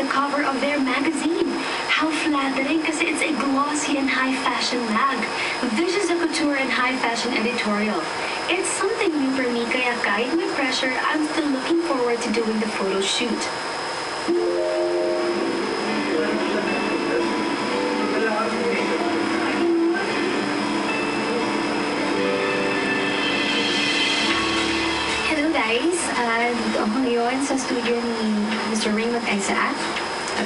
cover of their magazine. How flattering kasi it's a glossy and high fashion mag. This is a couture and high fashion editorial. It's something new for me kaya kahit may pressure, I'm still looking forward to doing the photo shoot. Guys, dito ako ngayon sa studio ni Mr. Raymond Isaac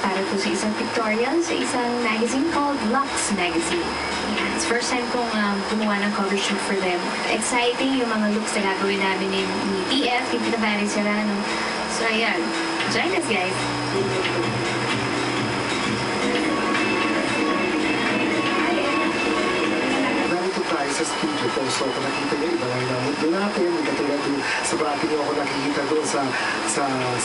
para po sa isang pictorial sa isang magazine called Lux Magazine. Yeah, it's first time kong gumawa ng cover shoot for them. Exciting yung mga looks na gagawin namin ni TF, ni Tita Valerie Serrano. So ayan, join us guys! Sa studio ko. So, kung nakita niyo, iba lang naman doon natin. Hindi katulad doon sa bracket niyo ako nakikita doon sa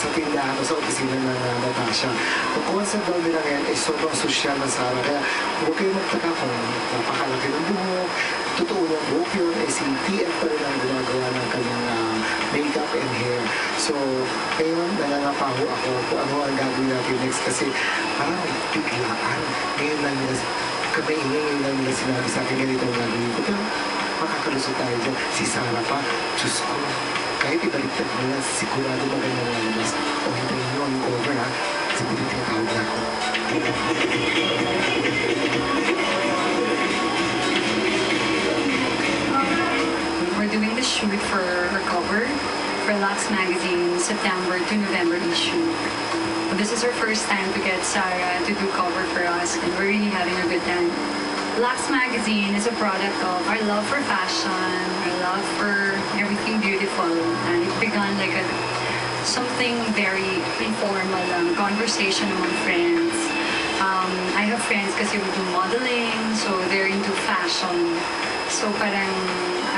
tindahan o sa opisina ng Natasha. Ang concept daw nila ngayon ay sobrang sosyal na Sara. Kaya huwag kayo magtaka kung napakalaki ng buhok. Totoo niyang buhok yun ay si TF pa rin ang gumagawa ng kanyang makeup and hair. So, ngayon, nangangapaho ako kung ano ang gagawin natin next kasi parang biglaan. Ngayon lang nila kapaingay ngayon lang nila sinabi sa akin ganito ang gagawin ko. Pero makakalusot tayo dyan. Si Sara pa, Diyos ko, kahit ibaliktad mo na, sigurado maganda na labas. O hindi nyo ang over ha, siguro tinatawag na ako. We're doing the shoot for her cover for Lux Magazine, September to November issue. This is our first time to get Sarah to do cover for us, and we're really having a good time. Lux Magazine is a product of our love for fashion, our love for everything beautiful, and it began like something very informal, conversation among friends. I have friends kasi we do modeling, so they're into fashion. So parang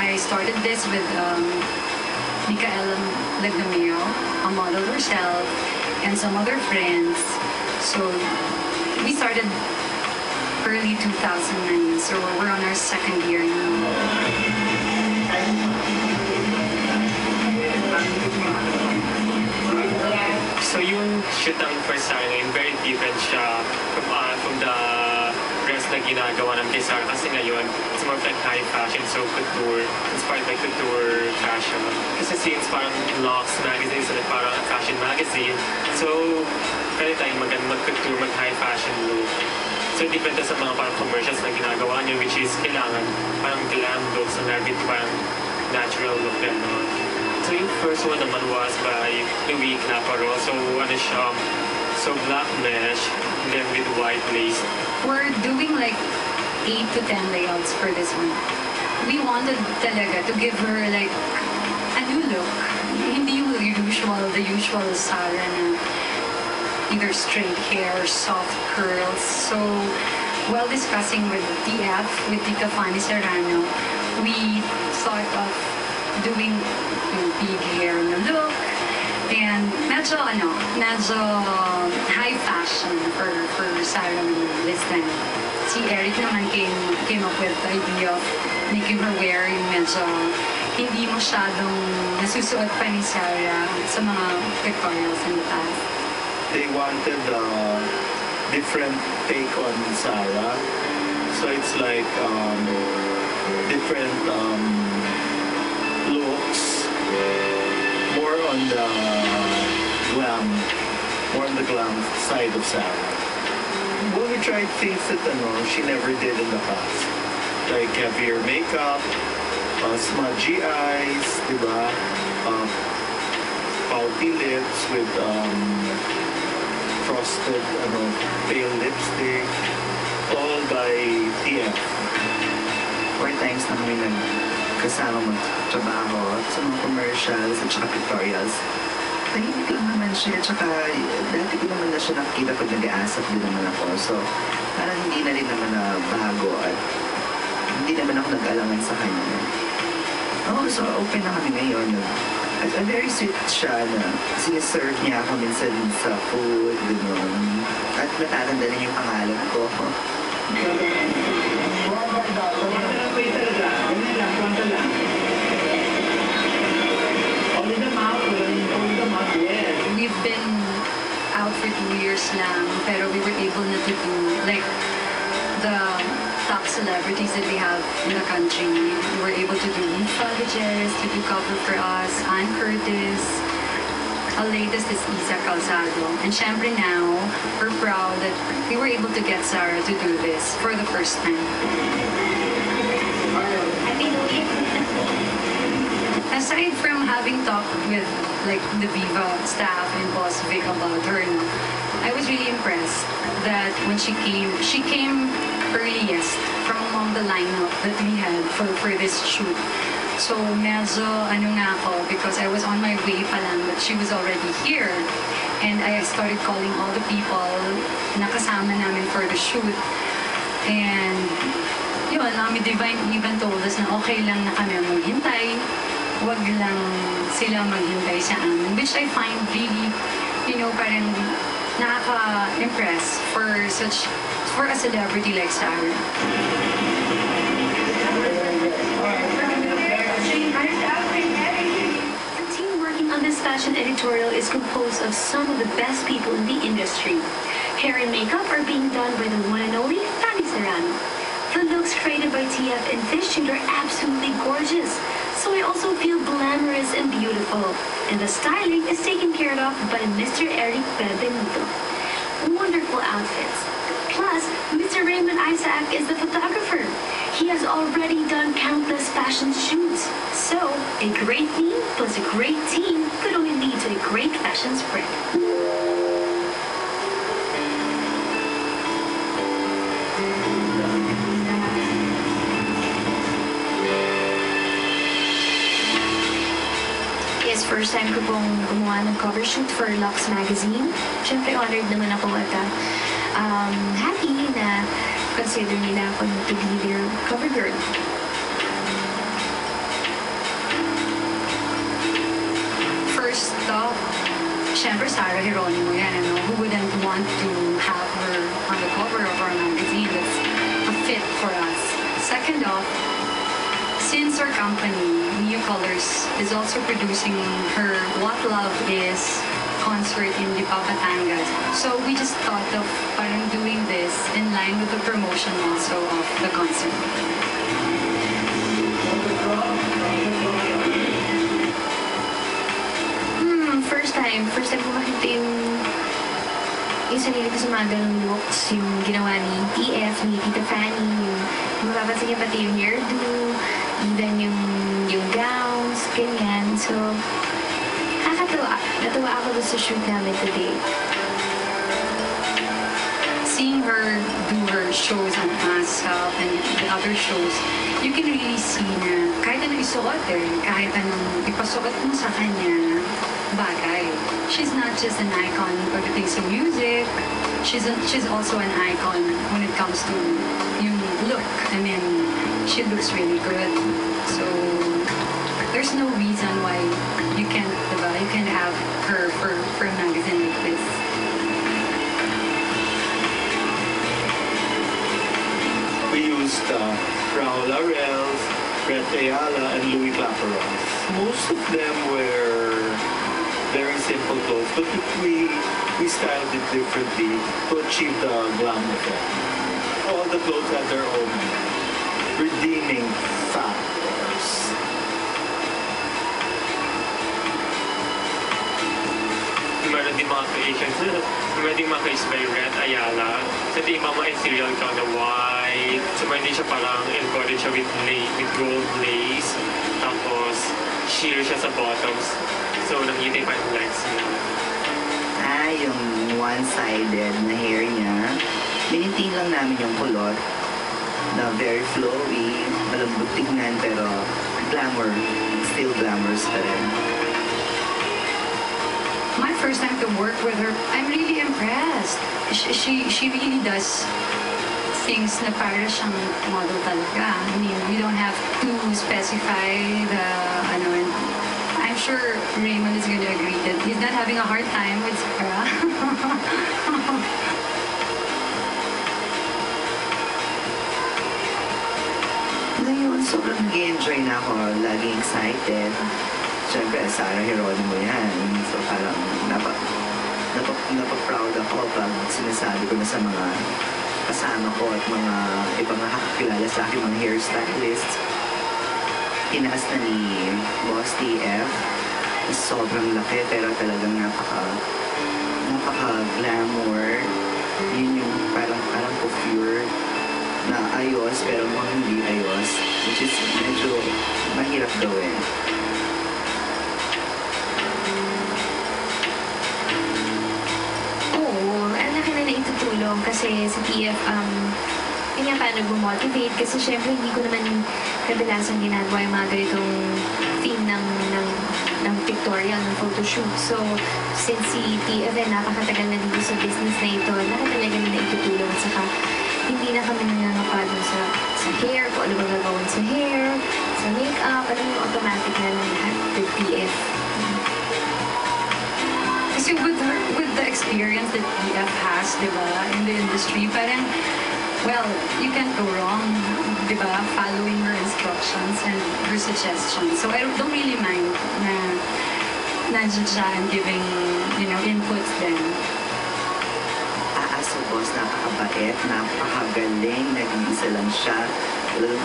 I started this with Micaela Lagdameo, a model herself, and some other friends. So we started early 2009, so we're on our second year now. So yung shoot ng first Sarah, very different siya from the rest na ginagawa ng kay Sarah kasi ngayon, it's more like high fashion, so couture, inspired by couture fashion. Kasi since parang Lux Magazine is like parang a fashion magazine, so kaya tayong mag-couture, mag-high fashion look. So depende sa mga parang commercials na ginagawa niyo, which is kailangan parang glam looks na narbit parang natural look din. No? So yung first one naman was by Louis Claparo. So ano siya, so black mesh, then with white lace. We're doing like 8 to 10 layouts for this one. We wanted talaga to give her like a new look. Hindi yung the usual Sarah na either straight hair or soft curls. So while discussing with TF, with Tita Fanny Serrano, we thought of doing big hair na look and medyo high fashion for Sarah this time. Si Eric naman came up with the idea of making her wear yung medyo hindi masyadong nasusuot pa ni Sarah sa mga pictorials in the past. They wanted a different take on Sarah. So it's like different looks, more on the glam side of Sarah. Well, we tried things that she never did in the past. Like heavier makeup, smudgy eyes, diba? Pouty lips with frosted pale lipstick, all by TF. 4 times na kami nagkasama magtrabaho sa mga commercials at saka pictorials. Tahimik lang naman siya, at saka dati ko naman na siya nakikita pag nag-aasap din naman ako. So, parang hindi na rin naman na bago at hindi naman ako nag-alangan sa kanya. Oo, so open na kami ngayon. At very sweet siya na siniserve niya ako minsan sa food, gano'n. At natatanda rin yung pangalan ko. We've been out for 2 years lang, pero we were able na to do, like, the top celebrities that we have in the country. We were able to do Nifa Gutierrez to do cover for us, Ann Curtis. Our latest is Isa Calzado. And syempre now, we're proud that we were able to get Sarah to do this for the first time. Happy New Year. Aside from having talked with like the Viva staff and Boss Vic about her, I was really impressed that when she came earliest from among the lineup that we had for this shoot. So medyo nga ako because I was on my way pa lang but she was already here. And I started calling all the people na kasama namin for the shoot. And yun, Ami Divine even told us na okay lang na kami maghintay. Wag lang sila maghintay sa amin. Which I find really, parang nakaka-impress for a celebrity like Sarah. The team working on this fashion editorial is composed of some of the best people in the industry. Hair and makeup are being done by the one and only Fanny Serrano. The looks created by TF and this shoot are absolutely gorgeous, so I also feel glamorous and beautiful. And the styling is taken care of by Mr. Eric Benito. Wonderful outfits. Plus, Mr. Raymond Isaac is the photographer. He has already done countless fashion shoots. So, a great theme plus a great team could only lead to a great fashion spread. Yes, first time ko pong gumawa ng cover shoot for Lux Magazine. Siyempre, honored naman ako at happy na consider nila ako to be their cover girl. First off, syempre Sarah Geronimo yan, Who wouldn't want to have her on the cover of our magazine? That's a fit for us. Second off, since our company, New Colors, is also producing her What Love Is concert in the Batangas. So we just thought of parang doing this in line with the promotion also of the concert. First time ko makita yung sarili ko sa mga ganong looks, yung ginawa ni TF, ni Tita Fanny, yung mapapansin niya pati yung hairdo, even yung gowns, ganyan. So, natuwa ako doon sa shoot namin today. Seeing her do her shows on ASAP and the other shows, you can really see na kahit anong isuot kahit anong ipasuot mo sa kanya, bagay. She's not just an icon pagdating sa music, she's also an icon when it comes to yung look. I mean, she looks really good. So, there's no reason why you can't have her for a magazine like this. We used Raul Arel, Brett Ayala, and Louis Clapperon. Most of them were very simple clothes, but we styled it differently to achieve the glam effect. All the clothes had their own redeeming factors. Meron din mga creations, meron din mga creations by Brett Ayala. Sa di mama and serial ka na white. So meron din siya parang embodied siya with gold lace. Tapos sheer siya sa bottoms. So nakita yung parang legs niya. Yung one-sided na hair niya, minitin lang namin yung kulot na very flowy, malambot tignan pero still glamorous pa rin. My first time to work with her, I'm really impressed. She really does things na para siyang model talaga. I mean, we don't have to specify the, and I'm sure Raymond is going to agree that he's not having a hard time with Sarah. Ngayon, sobrang nag-enjoy na ako. Laging excited. Siyempre, Sarah Geronimo yan. So parang napaproud ako pag sinasabi ko na sa mga kasama ko at mga ibang nakakilala sa akin, mga hairstylists. Tinaas na ni Boss TF. Sobrang laki pero talagang napaka-glamour. Yun yung parang coiffure na ayos pero mukhang hindi ayos, which is medyo mahirap gawin. Oo, ang laki na naitutulong kasi sa TF, yun nga paano nag-motivate kasi syempre hindi ko naman kadalasan ginagawa yung mga ganitong theme ng pictorial, ng photoshoot. So, since si TF ay napakatagal na dito sa business na ito, laki talaga na naitutulong at saka hindi na kami nangangapa dun sa hair, kung ano ba gagawin sa hair, sa makeup, alam mo, automatic na lang lahat with TF. Kasi with the experience that TF has, di ba, in the industry, parang, well, you can't go wrong, di ba, following her instructions and her suggestions. So I don't really mind na nandiyan siya and giving, inputs din. So boss, napakabait, napakagaling, nag-iisa lang siya.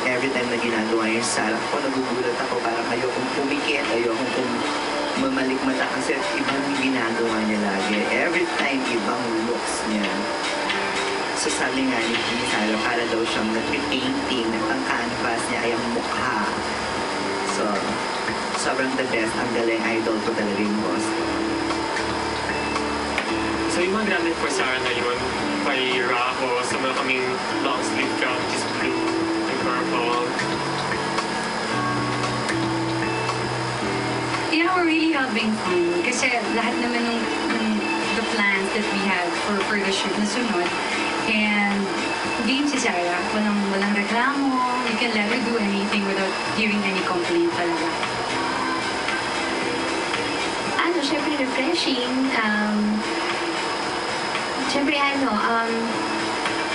Every time na ginagawa yung sarap ko, nagugulat ako, parang ayokong pumikit, ayokong mamalik mata kasi ibang ginagawa niya lagi. Every time, ibang looks niya. So sabi nga ni Sarah, para daw siyang nag-painting, ang canvas niya ay ang mukha. So, sobrang the best, ang galing, idol ko talaga yung boss. So yung mga gamit for Sarah na yun, kay Raho, so meron kaming long sleeve gown, which is blue and purple. Yeah, we're really having fun. Kasi lahat naman ng the plans that we had for the shoot na sunod. And game si Sarah, walang reklamo. You can let her do anything without hearing any complaint talaga. Syempre refreshing. Syempre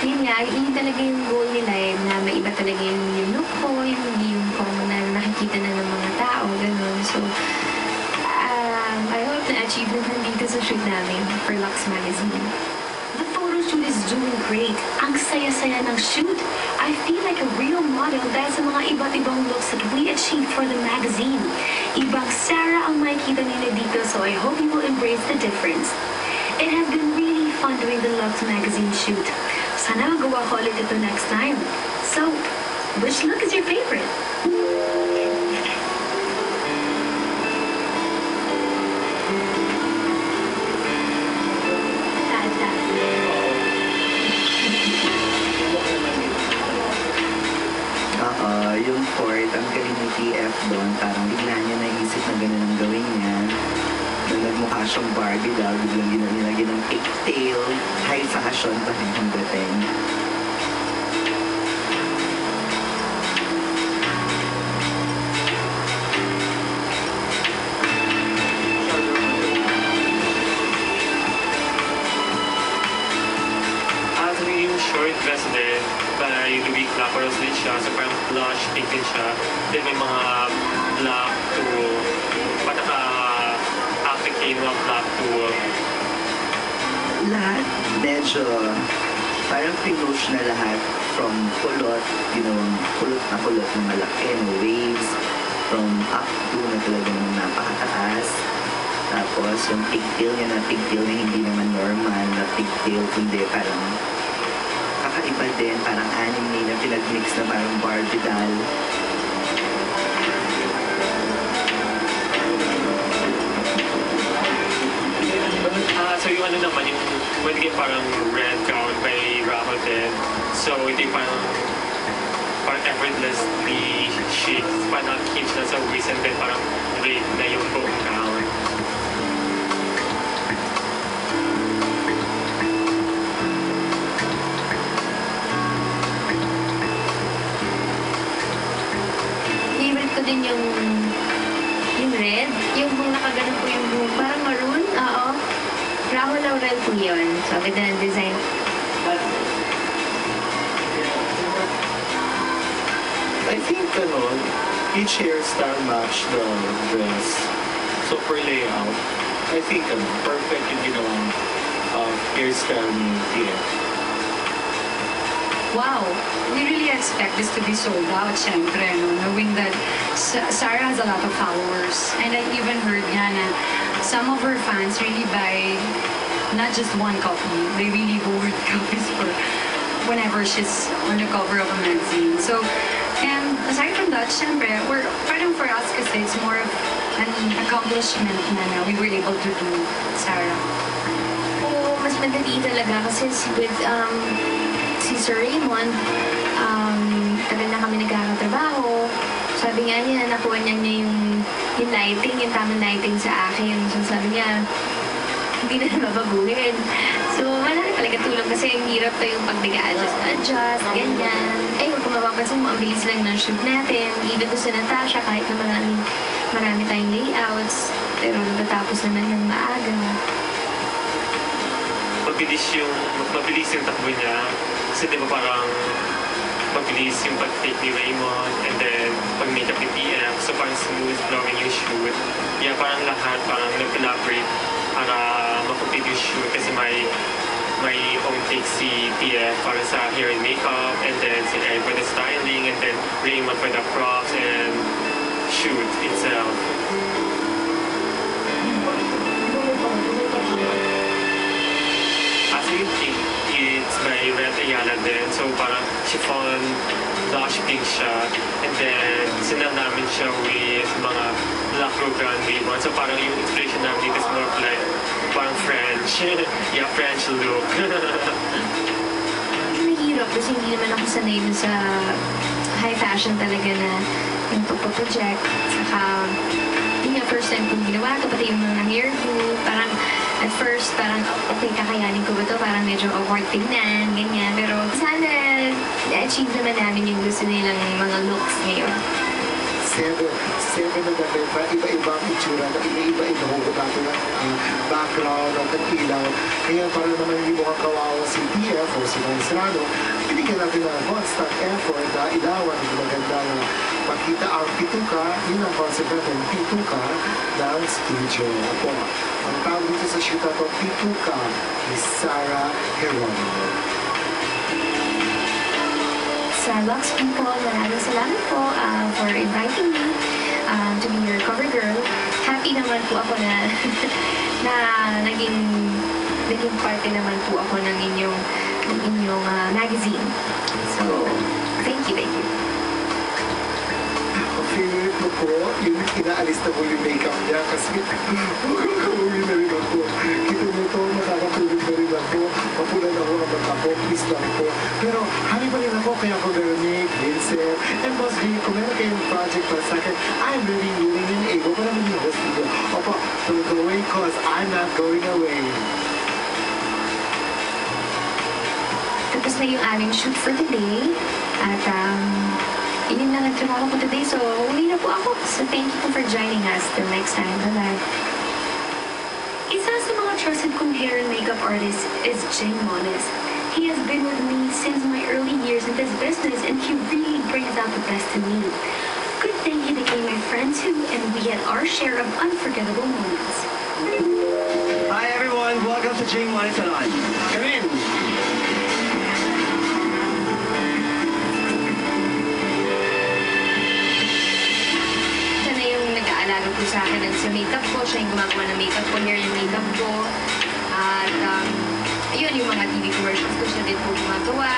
yun nga, yun talaga yung goal nila na maiba talaga yung look ko, hindi yung common na nakikita na ng mga tao, gano'n. So, I hope na-achieve naman dito sa shoot namin for Lux Magazine. The photo shoot is doing great. Ang saya-saya ng shoot. I feel like a real model dahil sa mga iba't ibang looks that we achieved for the magazine. Ibang Sarah ang makikita nila dito, so I hope you will embrace the difference. It has been really fun doing the Lux Magazine shoot. Sana magawa ko ulit ito next time. So, which look is your favorite? Yung Ford, ang galing ni TF doon, parang bigla niya naisip na gano'n ang gawin niya. Nung nagmukha siyang Barbie daw, biglang nilagyan ng pigtail, high fashion pa rin ang dating. Yung short dress din, by Louis Clapperos din siya, so parang blush pink din siya. Then may mga black to, pataka-applicate mga black to. Lahat medyo parang pinush na lahat from kulot, kulot na malaki, waves, from up to na talagang napakataas. Tapos yung pigtail niya na hindi naman normal na pigtail, kundi parang kakaiba din, parang anime na pinag-mix na parang Barbie doll. So yung naman, yung magiging parang red gown by Raho din. So ito yung parang effortlessly chic, parang hinge na sa waist and then parang drape na yung buong gown. Favorite ko din yung red, yung nakaganon po yung buhok, parang maroon, oo. Raho Laurel po yun. So, ganda ng design. I think, each hairstyle matched the dress. So, per layout, I think perfect yung ginawang hairstyle ni Tia. Wow, we really expect this to be sold out, syempre, no? Knowing that Sarah has a lot of followers. And I even heard nga na some of her fans really buy not just one copy, they really hoard copies for whenever she's on the cover of a magazine. So, and aside from that, syempre, parang for us kasi it's more of an accomplishment na we were able to do, Sarah. Oo, mas madali talaga kasi with si Sir Raymond, tagal na kami nagkakatrabaho. Sabi nga niya, nakuha niya yung lighting, yung tamang lighting sa akin. So sabi niya, hindi na mabaguhin. So malaki talaga tulong kasi ang hirap pa yung pag-adjust, ganyan. Kung mapapansin mo, ang bilis lang ng shoot natin. Even to sa Natasha, kahit na marami tayong layouts, pero natatapos naman ng maaga. Mabilis yung takbo niya. Kasi di ba parang mabilis yung pag-take ni Raymond and then pag-makeup ni TF. So parang smooth flowing yung shoot. Yeah, parang lahat parang nag-collaborate para makupit yung shoot kasi may own take si TF para sa hair and makeup and then si Eric for the styling and then Raymond for the props and shoot itself. Actually, it's by Red Ayala din. So parang chiffon, blush pink siya. And then, sinal namin siya with mga black brown ribbon. So parang yung inspiration namin dito is more of like, parang French. Yeah, French look. Mahirap kasi hindi naman ako sanay sa high fashion talaga na yung pagpaproject. Saka, yun nga, first time kong ginawa ito, pati yung mga hairdo. Parang, at first, parang, okay, kakayanin ko ba ito? Parang medyo awkward tingnan, ganyan. Pero sana, na-achieve naman namin yung gusto nilang mga looks ngayon. Seven na dati, iba-iba ang itsura, iba-iba hugot natin ang background at ang ilaw. Kaya para naman hindi mo kakawawa si TF o si Juan Serrano, binigyan natin ng constant effort na ilawan ng maganda na makita ang pituka, yun ang concept natin, pituka ng studio. Ako, ang tawag dito sa shoot na ito, pituka ni Sarah Geronimo. Sa Lux People, maraming salamat po for inviting me to be your cover girl. Happy naman po ako na naging parte naman po ako ng inyong magazine. So, thank you. Ang favorite ko po, yung inaalis na po yung makeup niya kasi uwi na rin ako. Kita mo ito, nakakatulog na rin ako. Mapulan ako ng mata ko, please lang po. Pero happy pa rin ako kaya ako Veronique, Vincent, and Boss V, kung meron kayong project para sa akin, I'm really willing and able para maging host video. Opo, don't go away cause I'm not going away. Tapos na yung aming shoot for today. At yun lang ang trabaho ko today. So, uwi na po ako. So, thank you for joining us. Till next time. Bye-bye. Isa sa mga trusted kong hair and makeup artist is Jing Mones. He has been with me since my early years in this business and he really brings out the best in me. Good thing he became my friend too and we had our share of unforgettable moments. Hi everyone, welcome to Jing Mones Salon. Come in. Nag-aalaga po sa akin sa makeup ko. Siya yung gumagawa ng makeup ko, hair yung makeup ko. At yun, yung mga TV commercials ko, siya din po gumagawa.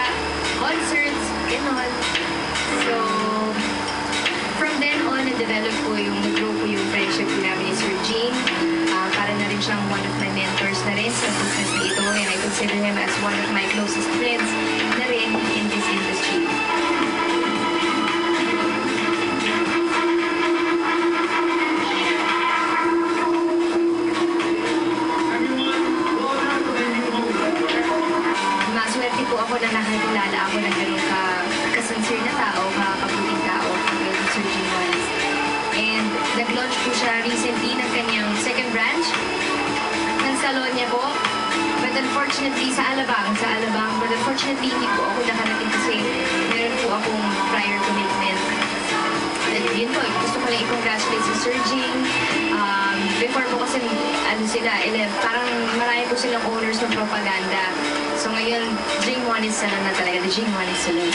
Concerts, gano'n. So, from then on, na-develop ko yung, nag-grow ko yung friendship ko namin ni Sir Gene. Para na rin siyang one of my mentors na rin sa business na ito. And I consider him as one of my closest friends na rin in this industry. Po ako na nakakilala ako ng ganun ka-sincere na tao, ka-kabuting tao, with Sir Gene Mones. And nag-launch po siya recently ng kanyang second branch ng salon niya po. But unfortunately, sa Alabang, but unfortunately, hindi po ako nakarating kasi meron po akong prior commitment. And yun po, gusto ko lang i-congratulate si Sir Gene. Before po kasi, sila, parang marami po silang owners ng propaganda. So ngayon, Jing Moniz Salon na talaga, the Jing Moniz Salon.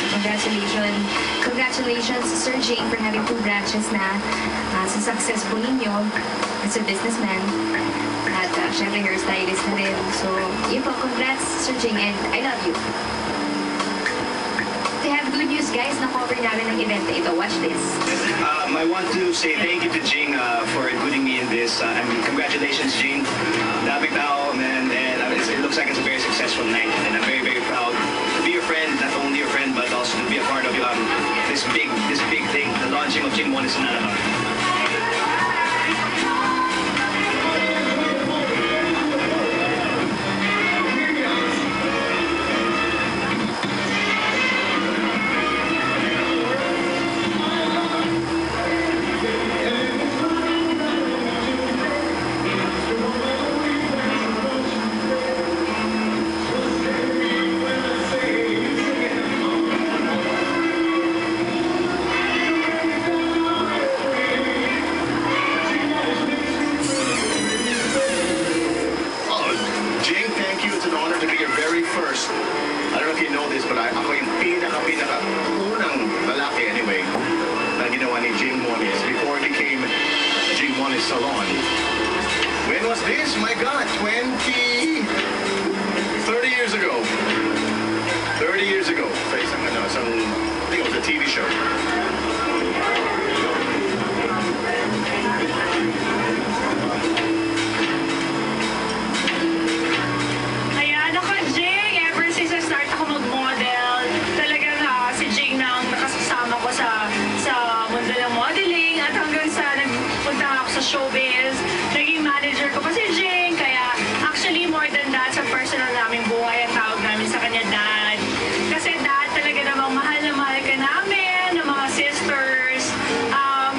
Congratulations, Sir Jing, for having 2 branches na sa success po ninyo as a businessman. At syempre, hairstylist na rin. So, yun po, congrats, Sir Jing, and I love you. To have good news, guys, na-cover namin ng event na ito. Watch this. I want to say thank you to Jing for including me in this. And congratulations, Jing. Daming tao, man. And it looks like it's a very successful night. And I'm very, very proud to be your friend. Not only your friend, but also to be a part of this big thing, the launching of Jing Moniz Salon. Salon. When was this? My God, 30 years ago. 30 years ago. I think it was a TV show. Ayan, ako, Jing. Ever since I start ako mag-model, talagang si Jing na ang nakasama ko sa mundo ng modeling at hanggang sa nagpunta ako sa showbiz, naging manager ko pa si Jing. Kaya actually more than that, sa personal naming buhay, ang tawag namin sa kanya dad. Kasi dad talaga namang mahal na mahal ka namin, ng mga sisters.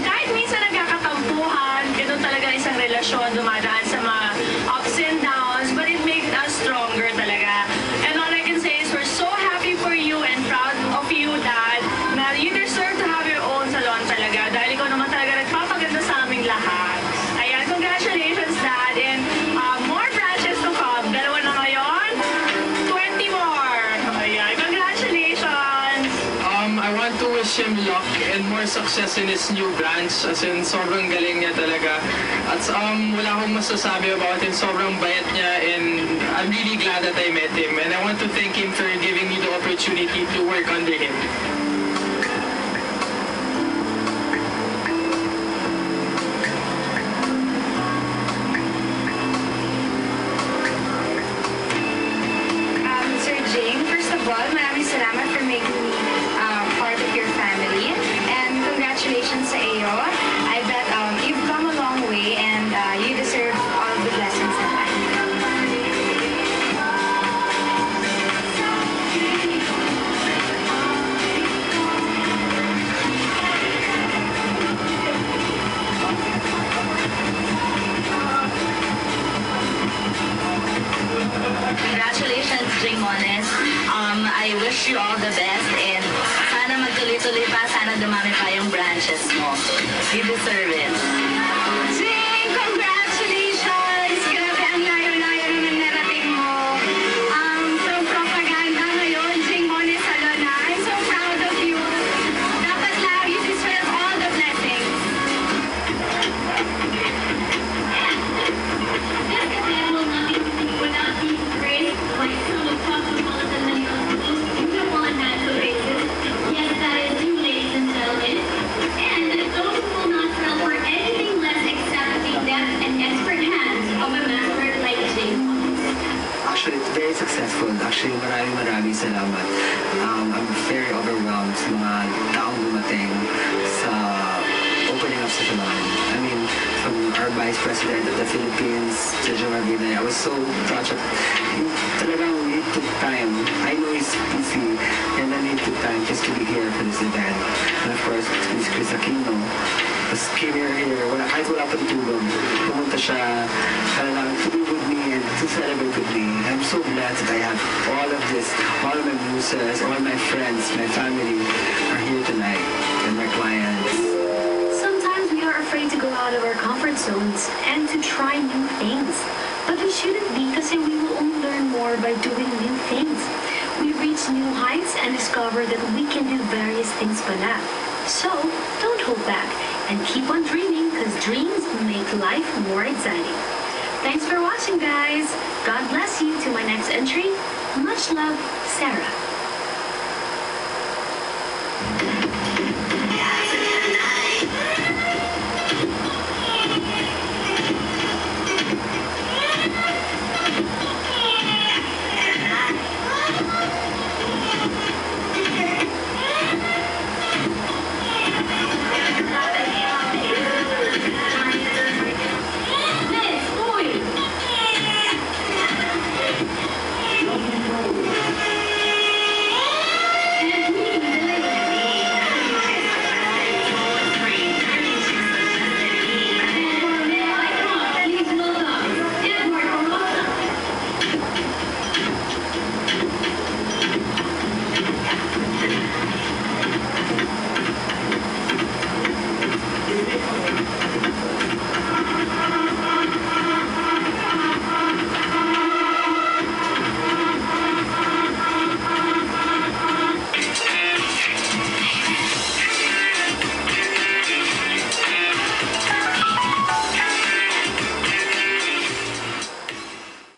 Kahit minsan nagkakatampuhan, ganun talaga isang relasyon, dumadaan sa mga ups and downs, but it makes us stronger talaga. And all I can say is we're so happy for you and proud of you, Dad, na you deserve to have your own salon talaga dahil ikaw naman talaga nagpapaganda sa aming lahat. Ayan, congratulations, Dad, and more branches to come. 2 na ngayon, 20 more. Ayan, congratulations! I want to wish him luck and more success in his new branch. As in, sobrang galing niya talaga. At wala akong masasabi about him. Sobrang bayat niya and I'm really glad that I met him. And I want to thank him for giving me the opportunity to work under him. Sir Jing, first of all, maraming salamat for making me part of your family. And congratulations sa iyo. I bet you've come a long way and you deserve all the blessings in life. Congratulations, Jing Moniz. I wish you all the best and sana magtuloy-tuloy pa, sana dumami pa yung branches mo. You deserve it. Jing, congratulations! Grabe ang layo-layo naman narating mo. From propaganda ngayon, Jing Moniz Salon na. I'm so proud of you. Dapat lang, you deserve all the blessings. This event will not be great, like some of Cosmopolitan and most beautiful and natural races. Yes, that is you, ladies and gentlemen. And those who will not settle for anything less except the deft and expert hands of a master like Jing. Actually, it's very successful. Actually, maraming salamat. I'm very overwhelmed sa mga taong dumating sa opening up sa salon. I mean, from our Vice President of the Philippines, Jojo Marbinay, I was so touched. Talagang it took time. I know it's busy, and then it took time just to be here for this event. And of course, Miss Chris Aquino was came here. Kahit wala pang tulog, pumunta siya talagang to be with me and to celebrate with me. I'm so glad that I have all of this, all of my muses, all my friends, my family are here tonight, and my clients. Sometimes we are afraid to go out of our comfort zones and to try new things. But we shouldn't be kasi we will only learn more by doing new things. We reach new heights and discover that we can do various things pala. So, don't hold back and keep on dreaming because dreams make life more exciting. Thanks for watching, guys. God bless you. To my next entry, much love, Sarah.